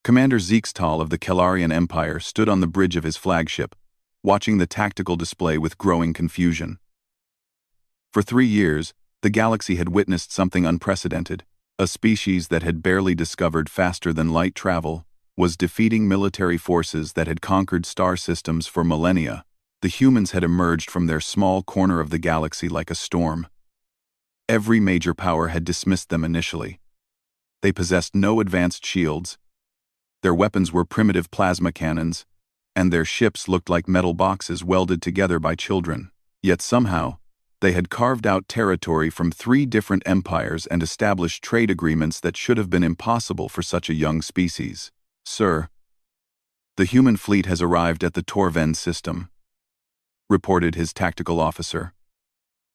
Commander Zixtal of the Kelarian Empire stood on the bridge of his flagship, watching the tactical display with growing confusion. For 3 years, the galaxy had witnessed something unprecedented. A species that had barely discovered faster than light travel was defeating military forces that had conquered star systems for millennia. The humans had emerged from their small corner of the galaxy like a storm. Every major power had dismissed them initially. They possessed no advanced shields. Their weapons were primitive plasma cannons, and their ships looked like metal boxes welded together by children. Yet somehow, they had carved out territory from 3 different empires and established trade agreements that should have been impossible for such a young species. "Sir, the human fleet has arrived at the Torven system," reported his tactical officer,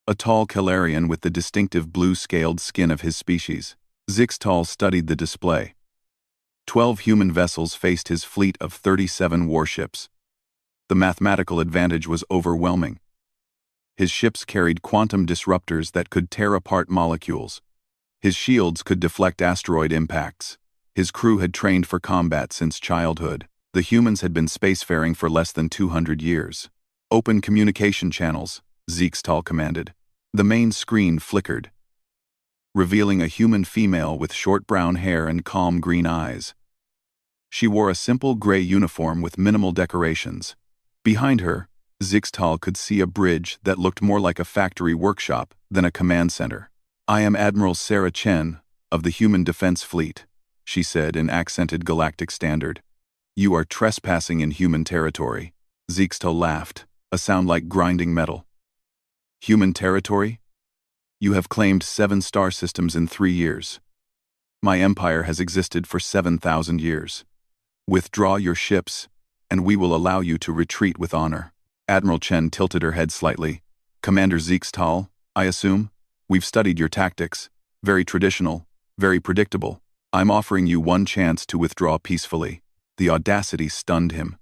a tall Kelarian with the distinctive blue-scaled skin of his species. Zixtal studied the display. 12 human vessels faced his fleet of 37 warships. The mathematical advantage was overwhelming. His ships carried quantum disruptors that could tear apart molecules. His shields could deflect asteroid impacts. His crew had trained for combat since childhood. The humans had been spacefaring for less than 200 years. "Open communication channels," Zixtal commanded. The main screen flickered, revealing a human female with short brown hair and calm green eyes. She wore a simple gray uniform with minimal decorations. Behind her, Zixtal could see a bridge that looked more like a factory workshop than a command center. "I am Admiral Sarah Chen of the Human Defense Fleet," she said in accented galactic standard. "You are trespassing in human territory." Zixtal laughed, a sound like grinding metal. "Human territory? You have claimed 7 star systems in 3 years. My empire has existed for 7,000 years. Withdraw your ships, and we will allow you to retreat with honor." Admiral Chen tilted her head slightly. "Commander Zixtal, I assume? We've studied your tactics. Very traditional, very predictable. I'm offering you one chance to withdraw peacefully." The audacity stunned him.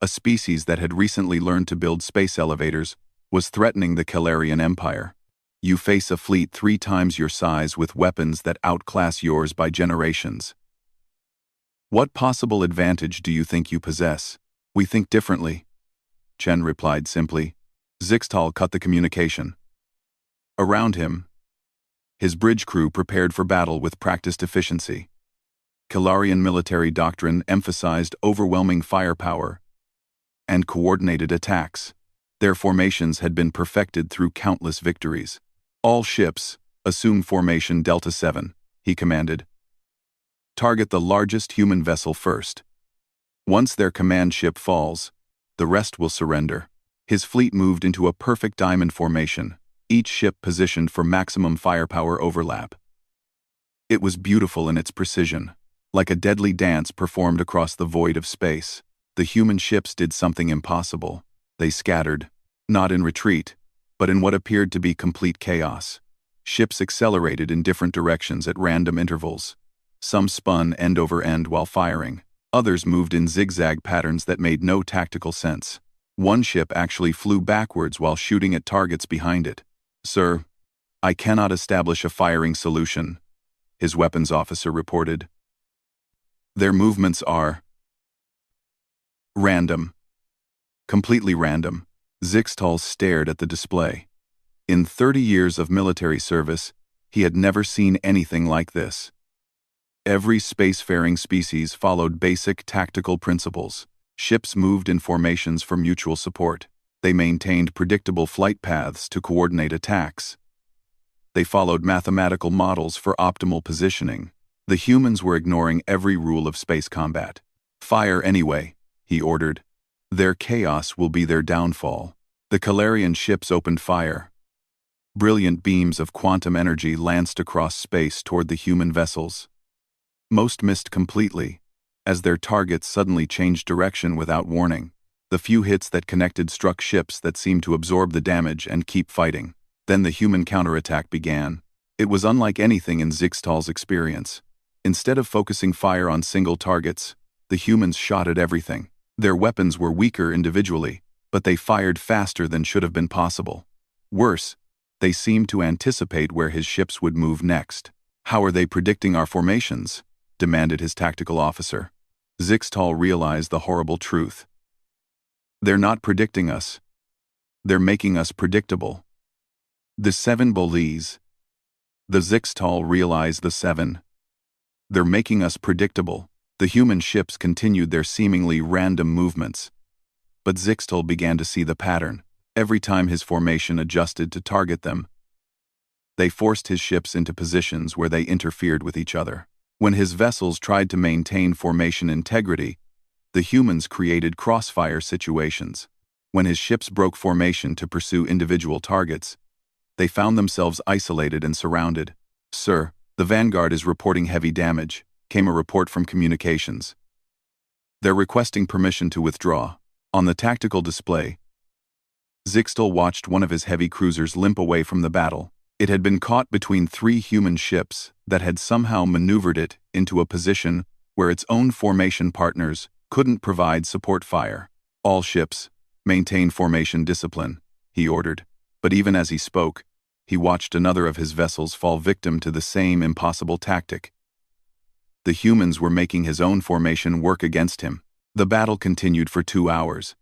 A species that had recently learned to build space elevators was threatening the Kelarian Empire. "You face a fleet 3 times your size with weapons that outclass yours by generations. What possible advantage do you think you possess?" "We think differently," Chen replied simply. Zixtal cut the communication. Around him, his bridge crew prepared for battle with practiced efficiency. Kelarian military doctrine emphasized overwhelming firepower and coordinated attacks. Their formations had been perfected through countless victories. "All ships, assume formation Delta 7, he commanded. "Target the largest human vessel first. Once their command ship falls, the rest will surrender." His fleet moved into a perfect diamond formation, each ship positioned for maximum firepower overlap. It was beautiful in its precision, like a deadly dance performed across the void of space. The human ships did something impossible. They scattered, not in retreat, but in what appeared to be complete chaos. Ships accelerated in different directions at random intervals. Some spun end over end while firing. Others moved in zigzag patterns that made no tactical sense. One ship actually flew backwards while shooting at targets behind it. "Sir, I cannot establish a firing solution," his weapons officer reported. "Their movements are random. Completely random." Zixtal stared at the display. In 30 years of military service, he had never seen anything like this. Every spacefaring species followed basic tactical principles. Ships moved in formations for mutual support. They maintained predictable flight paths to coordinate attacks. They followed mathematical models for optimal positioning. The humans were ignoring every rule of space combat. "Fire anyway," he ordered. "Their chaos will be their downfall." The Kelarian ships opened fire. Brilliant beams of quantum energy lanced across space toward the human vessels. Most missed completely, as their targets suddenly changed direction without warning. The few hits that connected struck ships that seemed to absorb the damage and keep fighting. Then the human counterattack began. It was unlike anything in Zixtal's experience. Instead of focusing fire on single targets, the humans shot at everything. Their weapons were weaker individually, but they fired faster than should have been possible. Worse, they seemed to anticipate where his ships would move next. "How are they predicting our formations?" demanded his tactical officer. Zixtal realized the horrible truth. They're not predicting us. They're making us predictable. The seven bullies. The Zixtal realized the seven. They're making us predictable. The human ships continued their seemingly random movements. But Zixtal began to see the pattern. Every time his formation adjusted to target them, they forced his ships into positions where they interfered with each other. When his vessels tried to maintain formation integrity, the humans created crossfire situations. When his ships broke formation to pursue individual targets, they found themselves isolated and surrounded. "Sir, the Vanguard is reporting heavy damage," came a report from communications. "They're requesting permission to withdraw." On the tactical display, Zixtal watched one of his heavy cruisers limp away from the battle. It had been caught between three human ships that had somehow maneuvered it into a position where its own formation partners couldn't provide support fire. "All ships, maintain formation discipline," he ordered. But even as he spoke, he watched another of his vessels fall victim to the same impossible tactic. The humans were making his own formation work against him. The battle continued for 2 hours.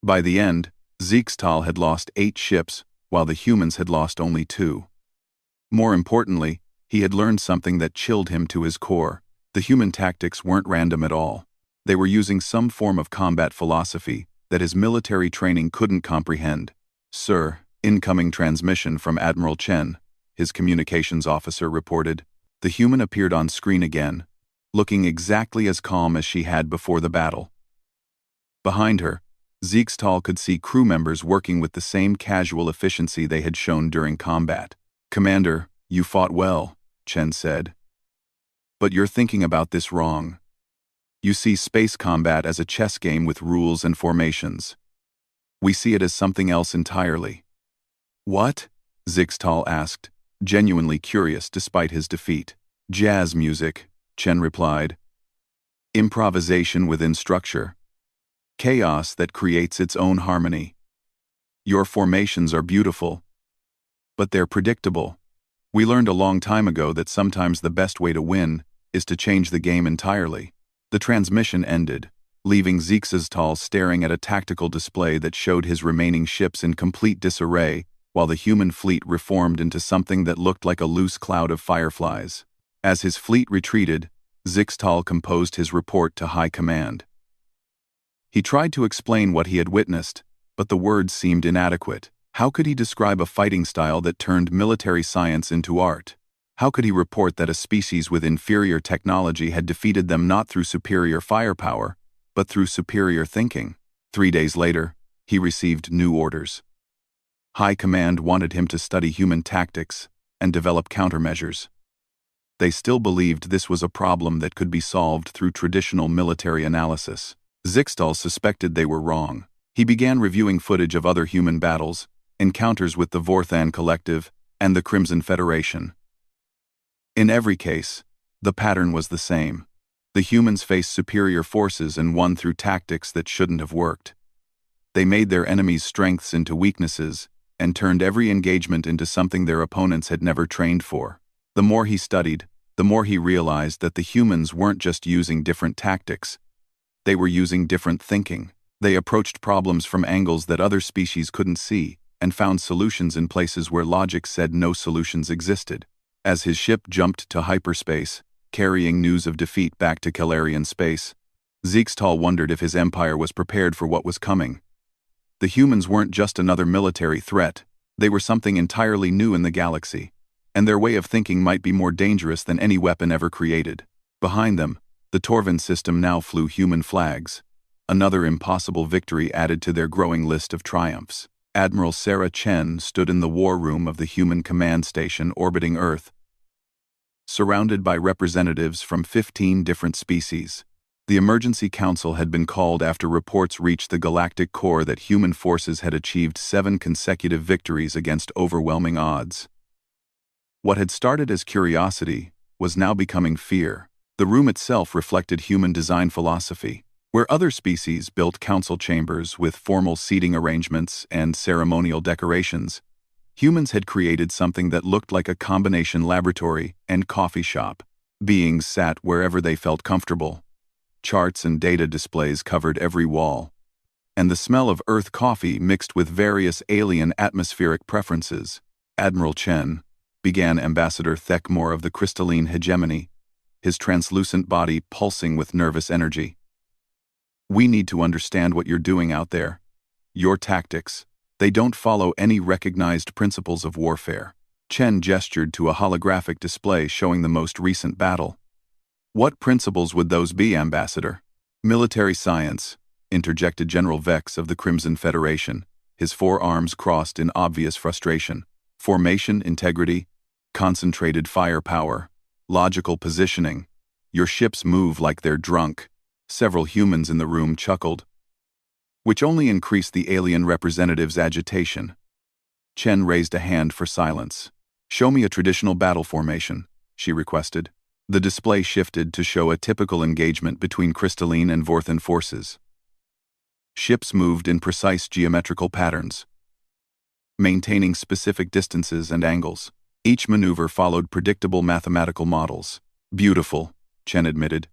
By the end, Zixtal had lost 8 ships, while the humans had lost only 2. More importantly, he had learned something that chilled him to his core. The human tactics weren't random at all. They were using some form of combat philosophy that his military training couldn't comprehend. "Sir, incoming transmission from Admiral Chen," his communications officer reported. The human appeared on screen again, looking exactly as calm as she had before the battle. Behind her, Zixtal could see crew members working with the same casual efficiency they had shown during combat. "Commander, you fought well," Chen said. "But you're thinking about this wrong. You see space combat as a chess game with rules and formations. We see it as something else entirely." "What?" Zixtal asked, genuinely curious despite his defeat. "Jazz music," Chen replied. "Improvisation within structure. Chaos that creates its own harmony. Your formations are beautiful, but they're predictable. We learned a long time ago that sometimes the best way to win is to change the game entirely." The transmission ended, leaving Zixtal staring at a tactical display that showed his remaining ships in complete disarray, while the human fleet reformed into something that looked like a loose cloud of fireflies. As his fleet retreated, Zixtal composed his report to High Command. He tried to explain what he had witnessed, but the words seemed inadequate. How could he describe a fighting style that turned military science into art? How could he report that a species with inferior technology had defeated them not through superior firepower, but through superior thinking? 3 days later, he received new orders. High Command wanted him to study human tactics and develop countermeasures. They still believed this was a problem that could be solved through traditional military analysis. Zixtal suspected they were wrong. He began reviewing footage of other human battles, encounters with the Vorthan Collective, and the Crimson Federation. In every case, the pattern was the same. The humans faced superior forces and won through tactics that shouldn't have worked. They made their enemies' strengths into weaknesses and turned every engagement into something their opponents had never trained for. The more he studied, the more he realized that the humans weren't just using different tactics. They were using different thinking. They approached problems from angles that other species couldn't see, and found solutions in places where logic said no solutions existed. As his ship jumped to hyperspace, carrying news of defeat back to Calarian space, Zixtal wondered if his empire was prepared for what was coming. The humans weren't just another military threat, they were something entirely new in the galaxy, and their way of thinking might be more dangerous than any weapon ever created. Behind them, the Torvin system now flew human flags, another impossible victory added to their growing list of triumphs. Admiral Sarah Chen stood in the war room of the human command station orbiting Earth, surrounded by representatives from 15 different species. The emergency council had been called after reports reached the galactic core that human forces had achieved 7 consecutive victories against overwhelming odds. What had started as curiosity was now becoming fear. The room itself reflected human design philosophy. Where other species built council chambers with formal seating arrangements and ceremonial decorations, humans had created something that looked like a combination laboratory and coffee shop. Beings sat wherever they felt comfortable. Charts and data displays covered every wall, and the smell of Earth coffee mixed with various alien atmospheric preferences. Admiral Chen, began Ambassador Thekmore of the crystalline hegemony, his translucent body pulsing with nervous energy. We need to understand what you're doing out there. Your tactics, they don't follow any recognized principles of warfare. Chen gestured to a holographic display showing the most recent battle. What principles would those be, Ambassador? Military science, interjected General Vex of the Crimson Federation, his forearms crossed in obvious frustration. Formation integrity, concentrated firepower, logical positioning. Your ships move like they're drunk. Several humans in the room chuckled, which only increased the alien representative's agitation. Chen raised a hand for silence. Show me a traditional battle formation, she requested. The display shifted to show a typical engagement between crystalline and Vorthan forces. Ships moved in precise geometrical patterns, maintaining specific distances and angles. Each maneuver followed predictable mathematical models. Beautiful, Chen admitted.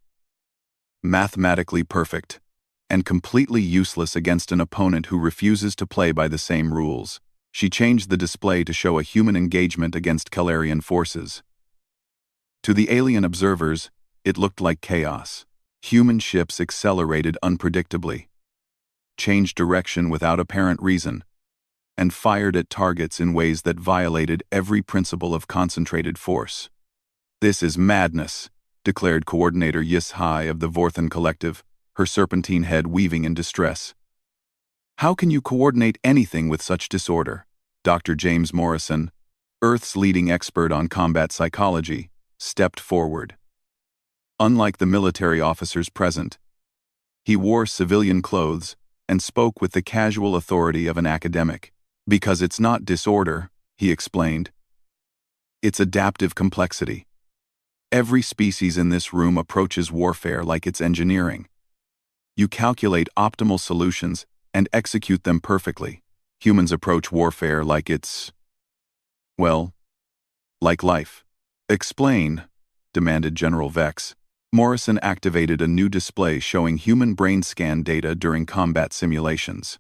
Mathematically perfect, and completely useless against an opponent who refuses to play by the same rules. She changed the display to show a human engagement against Calarian forces. To the alien observers, it looked like chaos. Human ships accelerated unpredictably, changed direction without apparent reason, and fired at targets in ways that violated every principle of concentrated force. This is madness, declared Coordinator Yis-Hai of the Vorthan Collective, her serpentine head weaving in distress. How can you coordinate anything with such disorder? Dr. James Morrison, Earth's leading expert on combat psychology, stepped forward. Unlike the military officers present, he wore civilian clothes and spoke with the casual authority of an academic. Because it's not disorder, he explained. It's adaptive complexity. Every species in this room approaches warfare like it's engineering. You calculate optimal solutions and execute them perfectly. Humans approach warfare like it's, well, like life. Explain, demanded General Vex. Morrison activated a new display showing human brain scan data during combat simulations.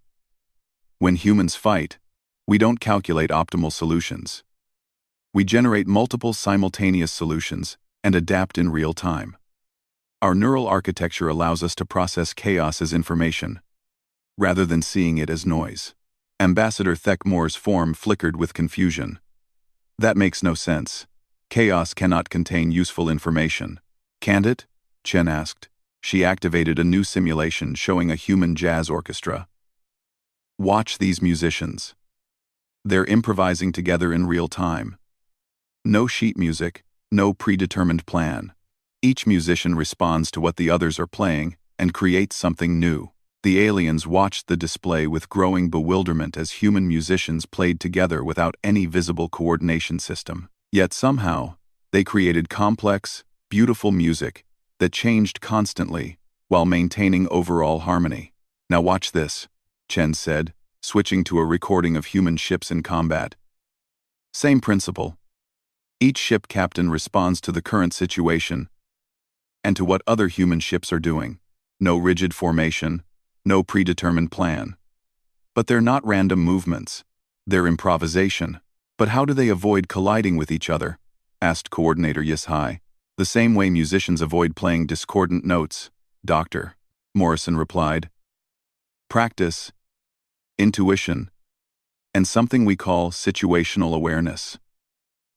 When humans fight, we don't calculate optimal solutions. We generate multiple simultaneous solutions and adapt in real time. Our neural architecture allows us to process chaos as information, rather than seeing it as noise. Ambassador Thekmore's form flickered with confusion. That makes no sense. Chaos cannot contain useful information. Can't it? Chen asked. She activated a new simulation showing a human jazz orchestra. Watch these musicians. They're improvising together in real time. No sheet music, no predetermined plan. Each musician responds to what the others are playing and creates something new. The aliens watched the display with growing bewilderment as human musicians played together without any visible coordination system. Yet somehow, they created complex, beautiful music that changed constantly while maintaining overall harmony. Now watch this, Chen said, switching to a recording of human ships in combat. Same principle. Each ship captain responds to the current situation and to what other human ships are doing. No rigid formation, no predetermined plan. But they're not random movements. They're improvisation. But how do they avoid colliding with each other? Asked Coordinator Yis-Hai. The same way musicians avoid playing discordant notes, Dr. Morrison replied. Practice, intuition, and something we call situational awareness.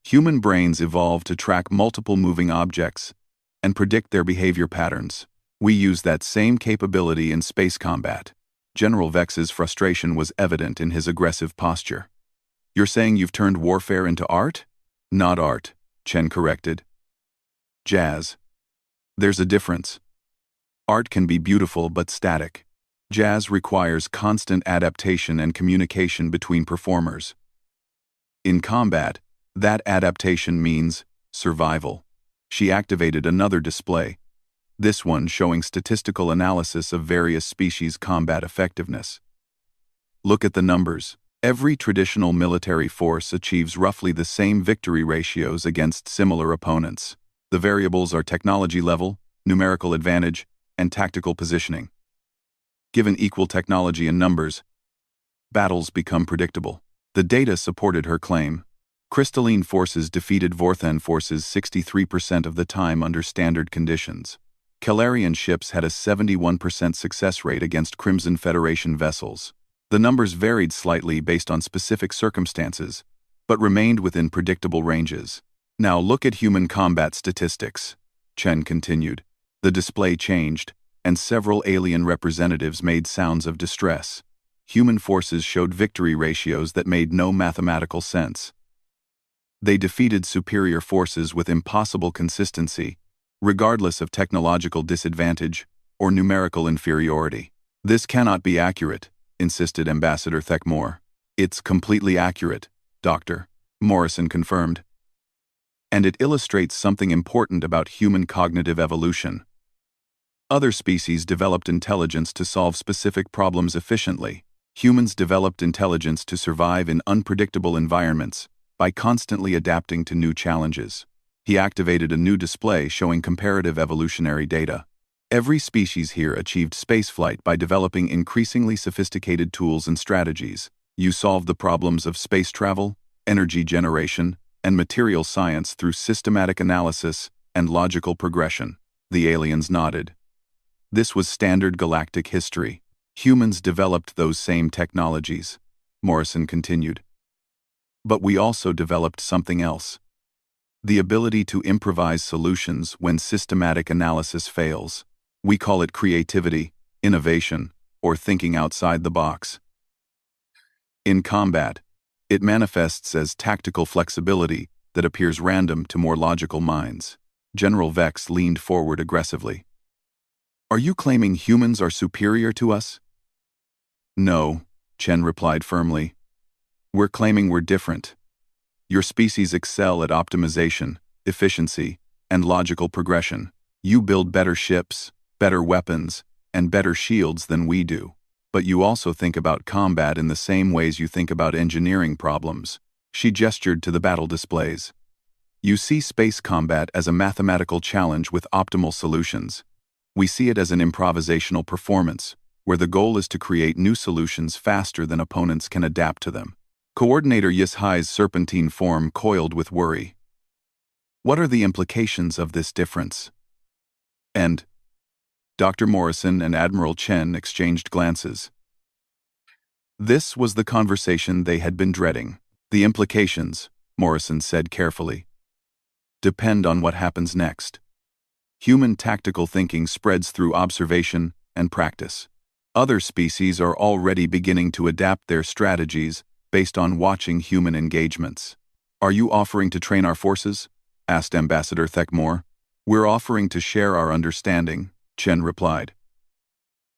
Human brains evolved to track multiple moving objects and predict their behavior patterns. We use that same capability in space combat. General Vex's frustration was evident in his aggressive posture. You're saying you've turned warfare into art? Not art, Chen corrected. Jazz. There's a difference. Art can be beautiful but static. Jazz requires constant adaptation and communication between performers. In combat, that adaptation means survival. She activated another display, this one showing statistical analysis of various species' combat effectiveness. Look at the numbers. Every traditional military force achieves roughly the same victory ratios against similar opponents. The variables are technology level, numerical advantage, and tactical positioning. Given equal technology and numbers, battles become predictable. The data supported her claim. Crystalline forces defeated Vorthan forces 63% of the time under standard conditions. Calarian ships had a 71% success rate against Crimson Federation vessels. The numbers varied slightly based on specific circumstances, but remained within predictable ranges. Now look at human combat statistics, Chen continued. The display changed, and several alien representatives made sounds of distress. Human forces showed victory ratios that made no mathematical sense. They defeated superior forces with impossible consistency, regardless of technological disadvantage or numerical inferiority. This cannot be accurate, insisted Ambassador Thekmore. It's completely accurate, Dr. Morrison confirmed. And it illustrates something important about human cognitive evolution. Other species developed intelligence to solve specific problems efficiently. Humans developed intelligence to survive in unpredictable environments by constantly adapting to new challenges. He activated a new display showing comparative evolutionary data. Every species here achieved spaceflight by developing increasingly sophisticated tools and strategies. You solved the problems of space travel, energy generation, and material science through systematic analysis and logical progression. The aliens nodded. This was standard galactic history. Humans developed those same technologies, Morrison continued. But we also developed something else. The ability to improvise solutions when systematic analysis fails. We call it creativity, innovation, or thinking outside the box. In combat, it manifests as tactical flexibility that appears random to more logical minds. General Vex leaned forward aggressively. Are you claiming humans are superior to us? No, Chen replied firmly. We're claiming we're different. Your species excel at optimization, efficiency, and logical progression. You build better ships, better weapons, and better shields than we do. But you also think about combat in the same ways you think about engineering problems. She gestured to the battle displays. You see space combat as a mathematical challenge with optimal solutions. We see it as an improvisational performance, where the goal is to create new solutions faster than opponents can adapt to them. Coordinator Yishai's serpentine form coiled with worry. What are the implications of this difference? And Dr. Morrison and Admiral Chen exchanged glances. This was the conversation they had been dreading. The implications, Morrison said carefully, depend on what happens next. Human tactical thinking spreads through observation and practice. Other species are already beginning to adapt their strategies based on watching human engagements. Are you offering to train our forces? Asked Ambassador Thekmore. We're offering to share our understanding, Chen replied.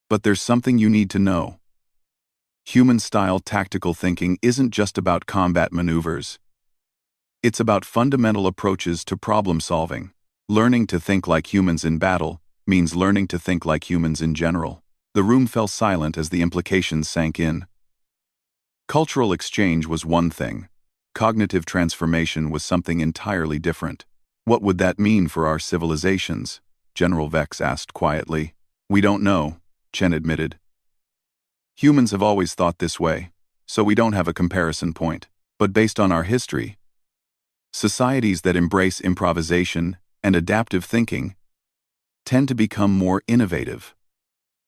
But there's something you need to know. Human-style tactical thinking isn't just about combat maneuvers. It's about fundamental approaches to problem-solving. Learning to think like humans in battle means learning to think like humans in general. The room fell silent as the implications sank in. Cultural exchange was one thing. Cognitive transformation was something entirely different. What would that mean for our civilizations? General Vex asked quietly. We don't know, Chen admitted. Humans have always thought this way, so we don't have a comparison point. But based on our history, societies that embrace improvisation and adaptive thinking tend to become more innovative,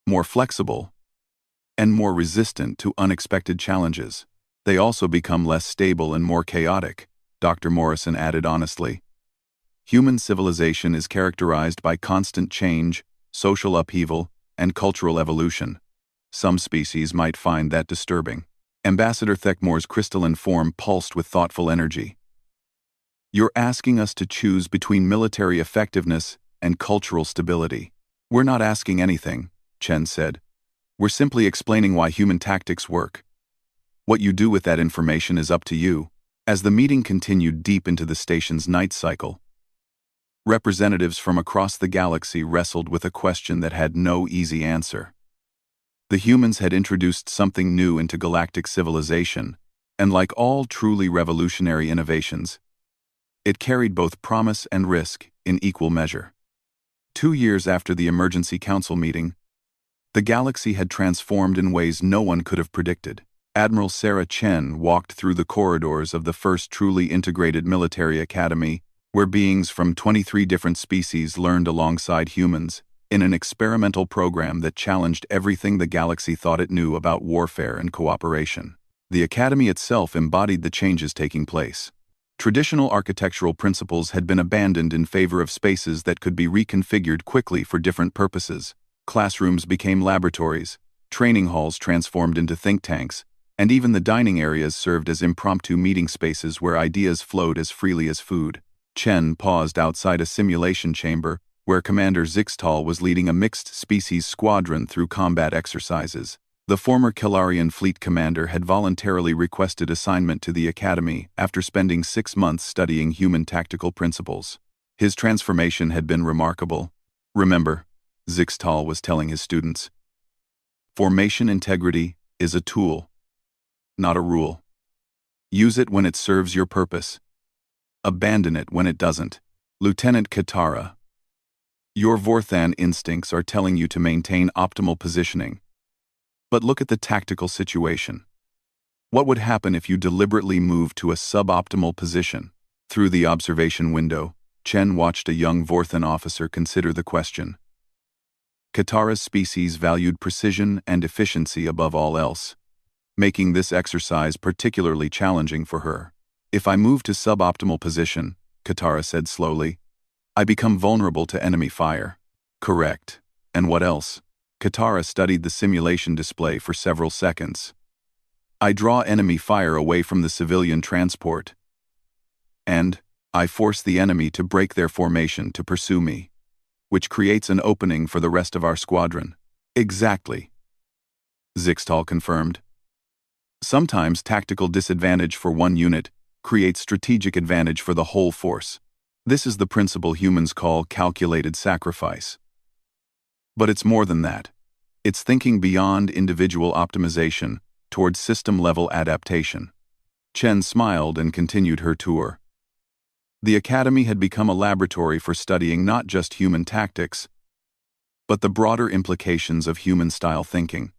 more flexible, and more resistant to unexpected challenges. They also become less stable and more chaotic, Dr. Morrison added honestly. Human civilization is characterized by constant change, social upheaval, and cultural evolution. Some species might find that disturbing. Ambassador Thekmore's crystalline form pulsed with thoughtful energy. You're asking us to choose between military effectiveness and cultural stability. We're not asking anything, Chen said. We're simply explaining why human tactics work. What you do with that information is up to you. As the meeting continued deep into the station's night cycle, representatives from across the galaxy wrestled with a question that had no easy answer. The humans had introduced something new into galactic civilization, and like all truly revolutionary innovations, it carried both promise and risk in equal measure. 2 years after the emergency council meeting, the galaxy had transformed in ways no one could have predicted. Admiral Sarah Chen walked through the corridors of the first truly integrated military academy, where beings from 23 different species learned alongside humans, in an experimental program that challenged everything the galaxy thought it knew about warfare and cooperation. The academy itself embodied the changes taking place. Traditional architectural principles had been abandoned in favor of spaces that could be reconfigured quickly for different purposes. Classrooms became laboratories, training halls transformed into think tanks, and even the dining areas served as impromptu meeting spaces where ideas flowed as freely as food. Chen paused outside a simulation chamber where Commander Zixtal was leading a mixed-species squadron through combat exercises. The former Kelarian fleet commander had voluntarily requested assignment to the academy after spending 6 months studying human tactical principles. His transformation had been remarkable. Remember, Zixtal was telling his students, formation integrity is a tool, not a rule. Use it when it serves your purpose. Abandon it when it doesn't. Lieutenant Katara, your Vorthan instincts are telling you to maintain optimal positioning. But look at the tactical situation. What would happen if you deliberately moved to a suboptimal position? Through the observation window, Chen watched a young Vorthan officer consider the question. Katara's species valued precision and efficiency above all else, making this exercise particularly challenging for her. If I move to suboptimal position, Katara said slowly, I become vulnerable to enemy fire. Correct. And what else? Katara studied the simulation display for several seconds. I draw enemy fire away from the civilian transport. And I force the enemy to break their formation to pursue me, which creates an opening for the rest of our squadron. Exactly, Zixtal confirmed. Sometimes tactical disadvantage for one unit creates strategic advantage for the whole force. This is the principle humans call calculated sacrifice. But it's more than that. It's thinking beyond individual optimization towards system-level adaptation. Chen smiled and continued her tour. The academy had become a laboratory for studying not just human tactics, but the broader implications of human-style thinking.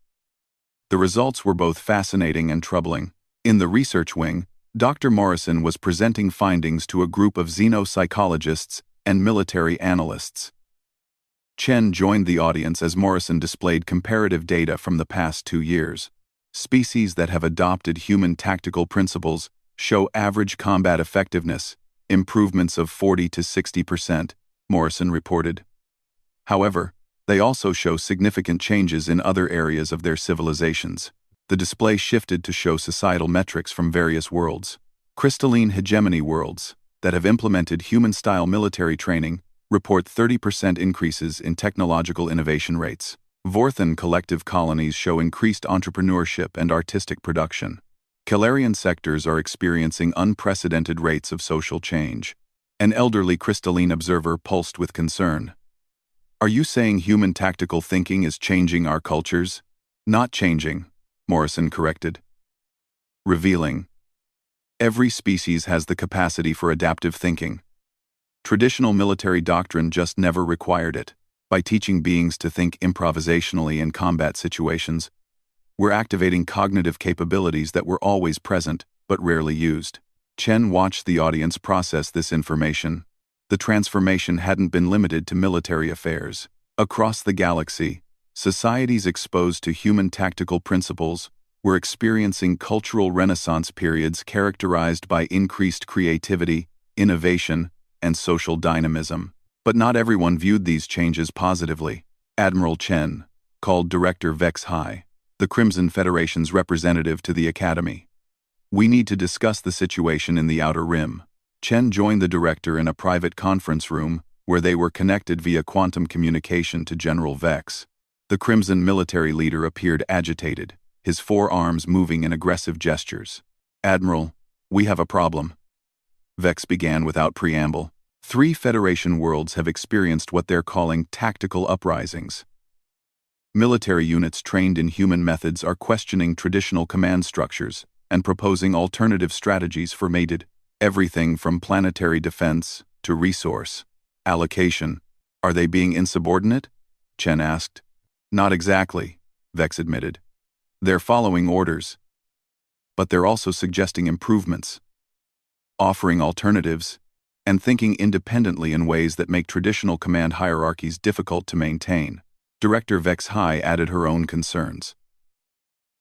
The results were both fascinating and troubling. In the research wing, Dr. Morrison was presenting findings to a group of xenopsychologists and military analysts. Chen joined the audience as Morrison displayed comparative data from the past 2 years. Species that have adopted human tactical principles show average combat effectiveness, improvements of 40 to 60%, Morrison reported. However, they also show significant changes in other areas of their civilizations. The display shifted to show societal metrics from various worlds. Crystalline hegemony worlds that have implemented human-style military training report 30% increases in technological innovation rates. Vorthan collective colonies show increased entrepreneurship and artistic production. Kelarian sectors are experiencing unprecedented rates of social change. An elderly crystalline observer pulsed with concern. Are you saying human tactical thinking is changing our cultures? Not changing, Morrison corrected. Revealing. Every species has the capacity for adaptive thinking. Traditional military doctrine just never required it. By teaching beings to think improvisationally in combat situations, we're activating cognitive capabilities that were always present, but rarely used. Chen watched the audience process this information. The transformation hadn't been limited to military affairs. Across the galaxy, societies exposed to human tactical principles were experiencing cultural renaissance periods characterized by increased creativity, innovation, and social dynamism. But not everyone viewed these changes positively. Admiral Chen called Director Vex High, the Crimson Federation's representative to the Academy. We need to discuss the situation in the Outer Rim. Chen joined the director in a private conference room where they were connected via quantum communication to General Vex. The Crimson military leader appeared agitated, his forearms moving in aggressive gestures. Admiral, we have a problem. Vex began without preamble. 3 Federation worlds have experienced what they're calling tactical uprisings. Military units trained in human methods are questioning traditional command structures and proposing alternative strategies for mated, everything from planetary defense to resource allocation. Are they being insubordinate? Chen asked. Not exactly, Vex admitted. They're following orders. But they're also suggesting improvements, offering alternatives, and thinking independently in ways that make traditional command hierarchies difficult to maintain. Director Vex High added her own concerns.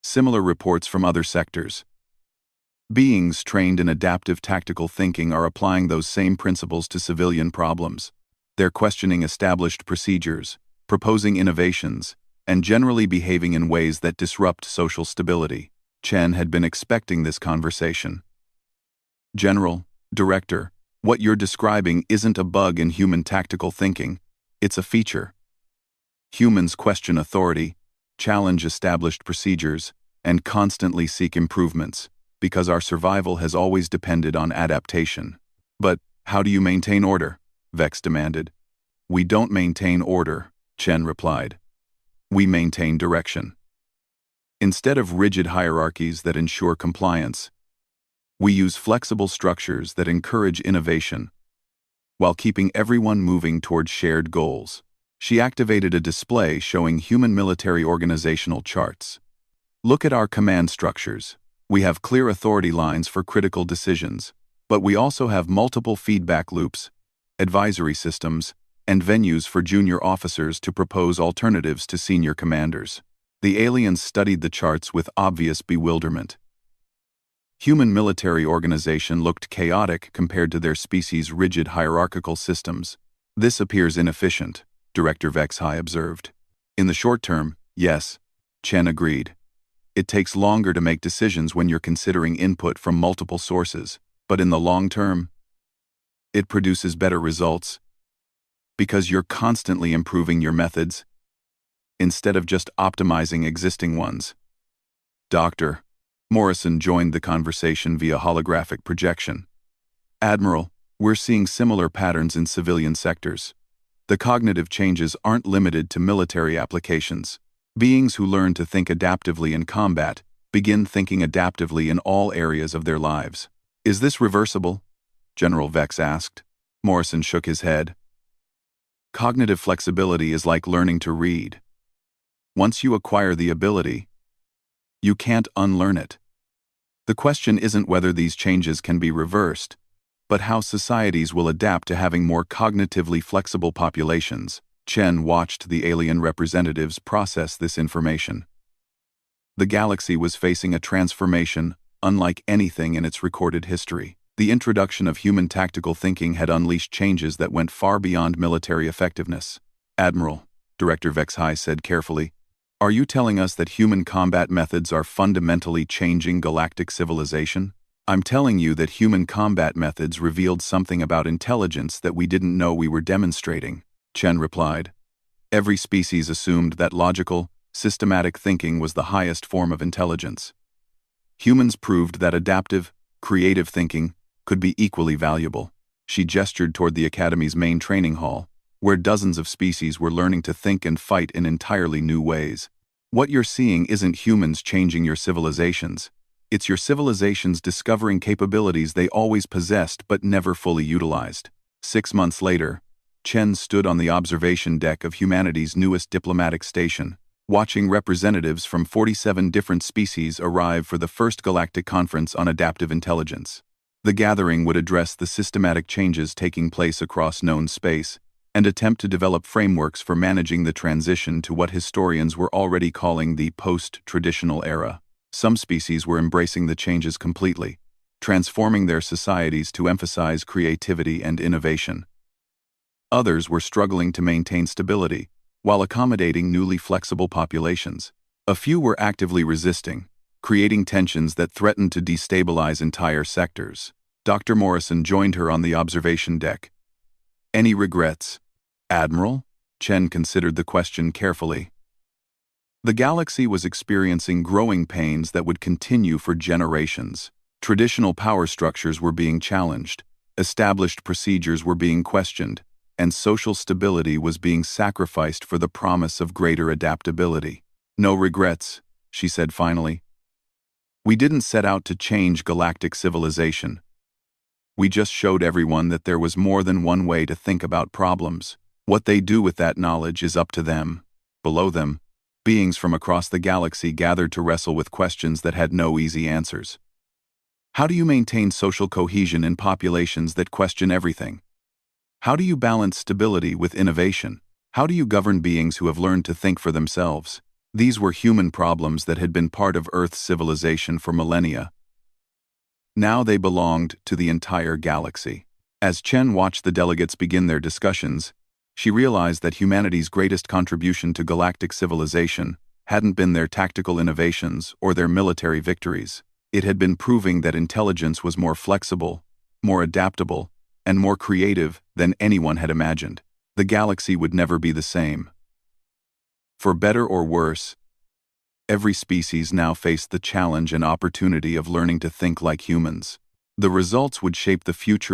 Similar reports from other sectors. Beings trained in adaptive tactical thinking are applying those same principles to civilian problems. They're questioning established procedures, proposing innovations, and generally behaving in ways that disrupt social stability. Chen had been expecting this conversation. General, Director, what you're describing isn't a bug in human tactical thinking, it's a feature. Humans question authority, challenge established procedures, and constantly seek improvements, because our survival has always depended on adaptation. But how do you maintain order? Vex demanded. We don't maintain order, Chen replied. We maintain direction. Instead of rigid hierarchies that ensure compliance, we use flexible structures that encourage innovation, while keeping everyone moving toward shared goals. She activated a display showing human military organizational charts. Look at our command structures. We have clear authority lines for critical decisions, but we also have multiple feedback loops, advisory systems, and venues for junior officers to propose alternatives to senior commanders. The aliens studied the charts with obvious bewilderment. Human military organization looked chaotic compared to their species' rigid hierarchical systems. This appears inefficient, Director Vex High observed. In the short term, yes, Chen agreed. It takes longer to make decisions when you're considering input from multiple sources, but in the long term, it produces better results because you're constantly improving your methods instead of just optimizing existing ones. Dr. Morrison joined the conversation via holographic projection. Admiral, we're seeing similar patterns in civilian sectors. The cognitive changes aren't limited to military applications. Beings who learn to think adaptively in combat begin thinking adaptively in all areas of their lives. Is this reversible? General Vex asked. Morrison shook his head. Cognitive flexibility is like learning to read. Once you acquire the ability, you can't unlearn it. The question isn't whether these changes can be reversed, but how societies will adapt to having more cognitively flexible populations. Chen watched the alien representatives process this information. The galaxy was facing a transformation unlike anything in its recorded history. The introduction of human tactical thinking had unleashed changes that went far beyond military effectiveness. Admiral, Director Vex High said carefully, are you telling us that human combat methods are fundamentally changing galactic civilization? I'm telling you that human combat methods revealed something about intelligence that we didn't know we were demonstrating, Chen replied. Every species assumed that logical, systematic thinking was the highest form of intelligence. Humans proved that adaptive, creative thinking could be equally valuable. She gestured toward the Academy's main training hall, where dozens of species were learning to think and fight in entirely new ways. What you're seeing isn't humans changing your civilizations. It's your civilizations discovering capabilities they always possessed but never fully utilized. 6 months later, Chen stood on the observation deck of humanity's newest diplomatic station, watching representatives from 47 different species arrive for the first Galactic Conference on Adaptive Intelligence. The gathering would address the systematic changes taking place across known space and attempt to develop frameworks for managing the transition to what historians were already calling the post-traditional era. Some species were embracing the changes completely, transforming their societies to emphasize creativity and innovation. Others were struggling to maintain stability while accommodating newly flexible populations. A few were actively resisting, creating tensions that threatened to destabilize entire sectors. Dr. Morrison joined her on the observation deck. Any regrets, Admiral? Chen considered the question carefully. The galaxy was experiencing growing pains that would continue for generations. Traditional power structures were being challenged, established procedures were being questioned, and social stability was being sacrificed for the promise of greater adaptability. No regrets, she said finally. We didn't set out to change galactic civilization. We just showed everyone that there was more than one way to think about problems. What they do with that knowledge is up to them. Below them, beings from across the galaxy gathered to wrestle with questions that had no easy answers. How do you maintain social cohesion in populations that question everything? How do you balance stability with innovation? How do you govern beings who have learned to think for themselves? These were human problems that had been part of Earth's civilization for millennia. Now they belonged to the entire galaxy. As Chen watched the delegates begin their discussions, she realized that humanity's greatest contribution to galactic civilization hadn't been their tactical innovations or their military victories. It had been proving that intelligence was more flexible, more adaptable, and more creative than anyone had imagined. The galaxy would never be the same. For better or worse, every species now faced the challenge and opportunity of learning to think like humans. The results would shape the future